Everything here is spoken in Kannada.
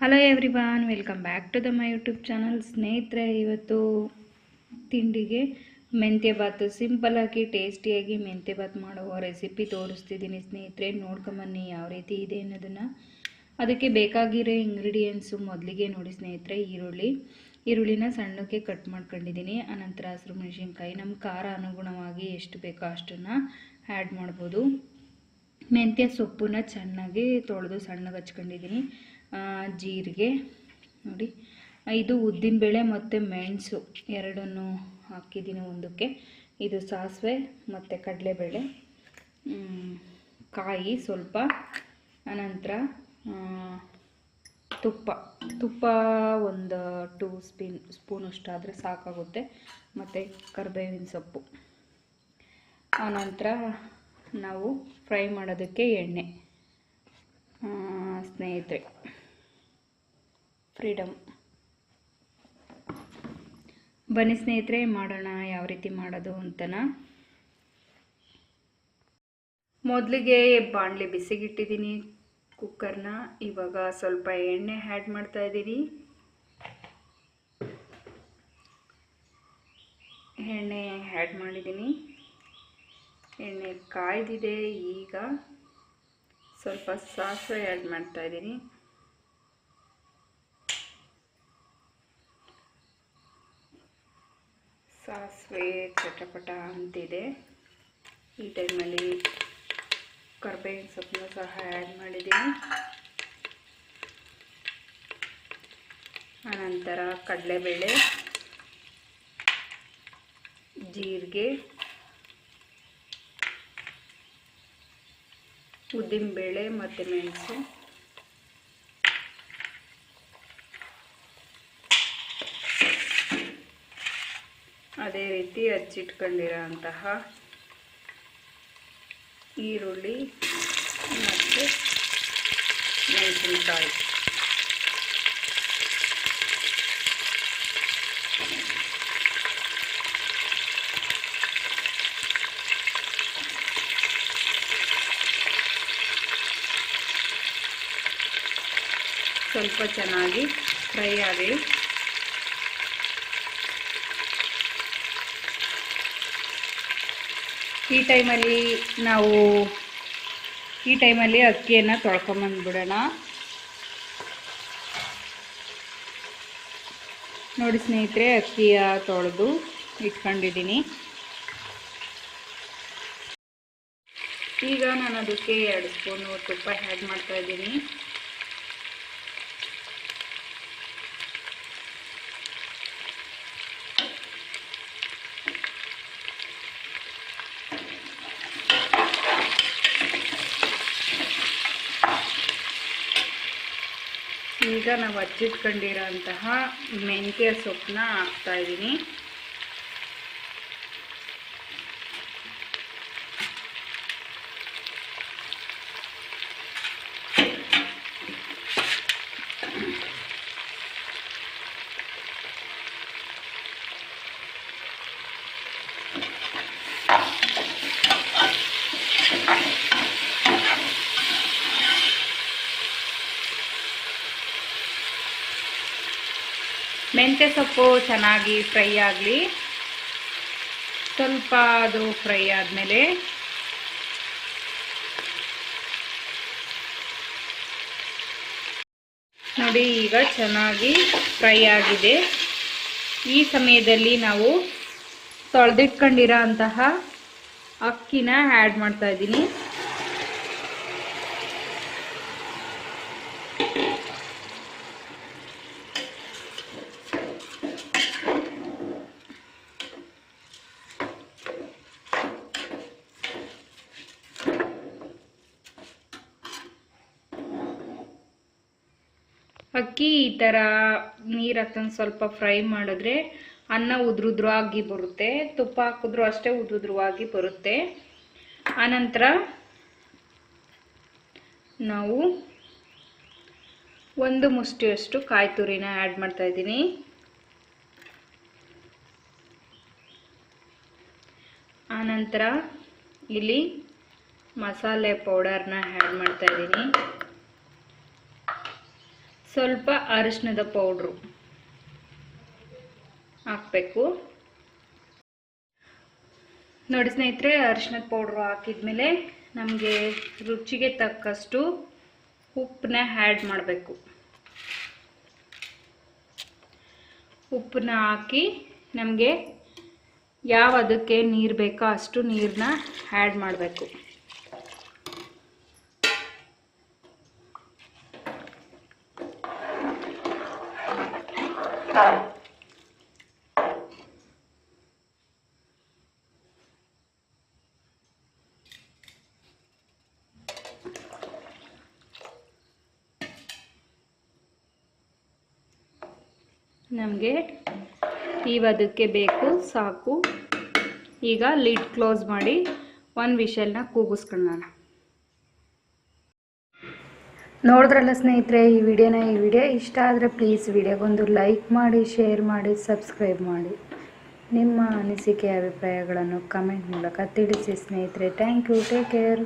Hello everyone, welcome back to my YouTube channel. ಸ್ನೇಹಿತರೆ, ಇವತ್ತು ತಿಂಡಿಗೆ ಮೆಂತ್ಯ ಬಾತು ಸಿಂಪಲ್ಲಾಗಿ ಟೇಸ್ಟಿಯಾಗಿ ಮೆಂತ್ಯ ಬಾತ್ ಮಾಡುವ ರೆಸಿಪಿ ತೋರಿಸ್ತಿದ್ದೀನಿ ಸ್ನೇಹಿತರೆ. ನೋಡ್ಕೊಂಬನ್ನಿ ಯಾವ ರೀತಿ ಇದೆ ಅನ್ನೋದನ್ನು. ಅದಕ್ಕೆ ಬೇಕಾಗಿರೋ ಇಂಗ್ರೀಡಿಯೆಂಟ್ಸು ಮೊದಲಿಗೆ ನೋಡಿ ಸ್ನೇಹಿತರೆ. ಈರುಳ್ಳಿನ ಸಣ್ಣಕ್ಕೆ ಕಟ್ ಮಾಡ್ಕೊಂಡಿದ್ದೀನಿ. ಅನಂತರ ಹಸಿರು ಮೆಣಸಿನ್ಕಾಯಿ, ನಮ್ಮ ಖಾರ ಅನುಗುಣವಾಗಿ ಎಷ್ಟು ಬೇಕೋ ಅಷ್ಟನ್ನು ಆ್ಯಡ್ ಮಾಡ್ಬೋದು. ಮೆಂತ್ಯ ಸೊಪ್ಪನ್ನ ಚೆನ್ನಾಗಿ ತೊಳೆದು ಸಣ್ಣಗೆ ಹಚ್ಕೊಂಡಿದ್ದೀನಿ. ಜೀರಿಗೆ ನೋಡಿ, ಇದು ಉದ್ದಿನಬೇಳೆ ಮತ್ತು ಮೆಣಸು ಎರಡನ್ನೂ ಹಾಕಿದ್ದೀನಿ ಒಂದಕ್ಕೆ. ಇದು ಸಾಸಿವೆ ಮತ್ತು ಕಡಲೆಬೇಳೆ, ಕಾಯಿ ಸ್ವಲ್ಪ, ಅನಂತರ ತುಪ್ಪ ಒಂದು 2 ಸ್ಪೂನಷ್ಟಾದರೆ ಸಾಕಾಗುತ್ತೆ, ಮತ್ತು ಕರಿಬೇವಿನ ಸೊಪ್ಪು. ಆನಂತರ ನಾವು ಫ್ರೈ ಮಾಡೋದಕ್ಕೆ ಎಣ್ಣೆ ಸ್ನೇಹಿತರೆ, ಫ್ರೀಡಮ್. ಬನ್ನಿ ಸ್ನೇಹಿತರೆ, ಮಾಡೋಣ ಯಾವ ರೀತಿ ಮಾಡೋದು ಅಂತನ. ಮೊದಲಿಗೆ ಬಾಣಲೆ ಬಿಸಿಗಿಟ್ಟಿದ್ದೀನಿ ಕುಕ್ಕರ್ನ. ಇವಾಗ ಸ್ವಲ್ಪ ಎಣ್ಣೆ ಆ್ಯಡ್ ಮಾಡ್ತಾ ಇದ್ದೀನಿ. ಎಣ್ಣೆ ಆ್ಯಡ್ ಮಾಡಿದ್ದೀನಿ. ಎಣ್ಣೆ ಕಾಯ್ದಿದೆ. ಈಗ ಸ್ವಲ್ಪ ಸಾಸಿವೆ ಆ್ಯಡ್ ಮಾಡ್ತಾ ಇದ್ದೀನಿ. ಸಾಸಿವೆ ಚಟಪಟ ಅಂತಿದೆ. ಈ ಟೈಮಲ್ಲಿ ಕರಿಬೇವಿನ ಸೊಪ್ಪನ್ನು ಸಹ ಆ್ಯಡ್ ಮಾಡಿದ್ದೀನಿ. ಆನಂತರ ಕಡಲೆಬೇಳೆ, ಜೀರಿಗೆ, ಉದ್ದಿನಬೇಳೆ ಮತ್ತು ಮೆಣಸು, ಅದೇ ರೀತಿ ಹಚ್ಚಿಟ್ಕೊಂಡಿರೋಂತಹ ಈರುಳ್ಳಿ ಮತ್ತು ಮೆಣಸಿನಕಾಯಿ. ಸ್ವಲ್ಪ ಚೆನ್ನಾಗಿ ಫ್ರೈ ಆಗಲಿ. ಈ ಟೈಮಲ್ಲಿ ಅಕ್ಕಿಯನ್ನು ತೊಳ್ಕೊಂಬಂದ್ಬಿಡೋಣ. ನೋಡಿ ಸ್ನೇಹಿತರೆ, ಅಕ್ಕಿಯ ತೊಳೆದು ಇಟ್ಕೊಂಡಿದ್ದೀನಿ. ಈಗ ನಾನು ಅದಕ್ಕೆ 2 ಸ್ಪೂನು ತುಪ್ಪ ಆ್ಯಡ್ ಮಾಡ್ತಾ ಇದ್ದೀನಿ. ಈಗ ನಾವು ಹಚ್ಚಿಟ್ಕೊಂಡಿರೋಂತಹ ಮೆಂತ್ಯ ಸೊಪ್ಪನ್ನ ಹಾಕ್ತಾ ಇದ್ದೀನಿ. ಮೆಂತ್ಯ ಸೊಪ್ಪು ಚೆನ್ನಾಗಿ ಫ್ರೈ ಆಗಲಿ. ಸ್ವಲ್ಪ ಅದು ಫ್ರೈ ಆದಮೇಲೆ ನೋಡಿ, ಈಗ ಚೆನ್ನಾಗಿ ಫ್ರೈ ಆಗಿದೆ. ಈ ಸಮಯದಲ್ಲಿ ನಾವು ತೊಳೆದಿಟ್ಕೊಂಡಿರೋ ಅಂತಹ ಅಕ್ಕಿನ ಆ್ಯಡ್ ಮಾಡ್ತಾ ಇದ್ದೀನಿ. ಅಕ್ಕಿ ಈ ಥರ ನೀರು ಹಾಕ್ಕೊಂಡು ಸ್ವಲ್ಪ ಫ್ರೈ ಮಾಡಿದ್ರೆ ಅನ್ನ ಉದ್ರುದ್ರವಾಗಿ ಬರುತ್ತೆ. ತುಪ್ಪ ಹಾಕಿದ್ರೂ ಅಷ್ಟೇ ಉದ್ರುದ್ರವಾಗಿ ಬರುತ್ತೆ. ಆನಂತರ ನಾವು 1 ಮುಷ್ಟಿಯಷ್ಟು ಕಾಯಿ ತುರಿನ ಆ್ಯಡ್ ಮಾಡ್ತಾ ಇದ್ದೀನಿ. ಆನಂತರ ಇಲ್ಲಿ ಮಸಾಲೆ ಪೌಡರ್ನ ಆ್ಯಡ್ ಮಾಡ್ತಾ ಇದ್ದೀನಿ. ಸ್ವಲ್ಪ ಅರಿಶಿಣದ ಪೌಡ್ರು ಹಾಕಬೇಕು. ನೋಡಿ ಸ್ನೇಹಿತರೆ, ಅರಿಶಿಣದ ಪೌಡ್ರು ಹಾಕಿದ್ಮೇಲೆ ನಮಗೆ ರುಚಿಗೆ ತಕ್ಕಷ್ಟು ಉಪ್ಪನ್ನ ಆ್ಯಡ್ ಮಾಡಬೇಕು. ಉಪ್ಪನ್ನ ಹಾಕಿ ನಮಗೆ ಯಾವುದಕ್ಕೆ ನೀರು ಬೇಕೋ ಅಷ್ಟು ನೀರನ್ನ ಆ್ಯಡ್ ಮಾಡಬೇಕು. ನಮಗೆ ಇವದಕ್ಕೆ ಬೇಕು, ಸಾಕು. ಈಗ ಲಿಡ್ ಕ್ಲೋಸ್ ಮಾಡಿ ಒಂದು ವಿಷಲ್ನ ಕೂಗಿಸ್ಕೊಳ್ಳೋಣ. ನೋಡಿದ್ರಲ್ಲ ಸ್ನೇಹಿತರೆ ಈ ವಿಡಿಯೋ ಇಷ್ಟ ಆದರೆ ಪ್ಲೀಸ್ ವಿಡಿಯೋಗೊಂದು ಲೈಕ್ ಮಾಡಿ, ಶೇರ್ ಮಾಡಿ, ಸಬ್ಸ್ಕ್ರೈಬ್ ಮಾಡಿ. ನಿಮ್ಮ ಅನಿಸಿಕೆ ಅಭಿಪ್ರಾಯಗಳನ್ನು ಕಮೆಂಟ್ ಮೂಲಕ ತಿಳಿಸಿ ಸ್ನೇಹಿತರೆ. Thank you. Take care.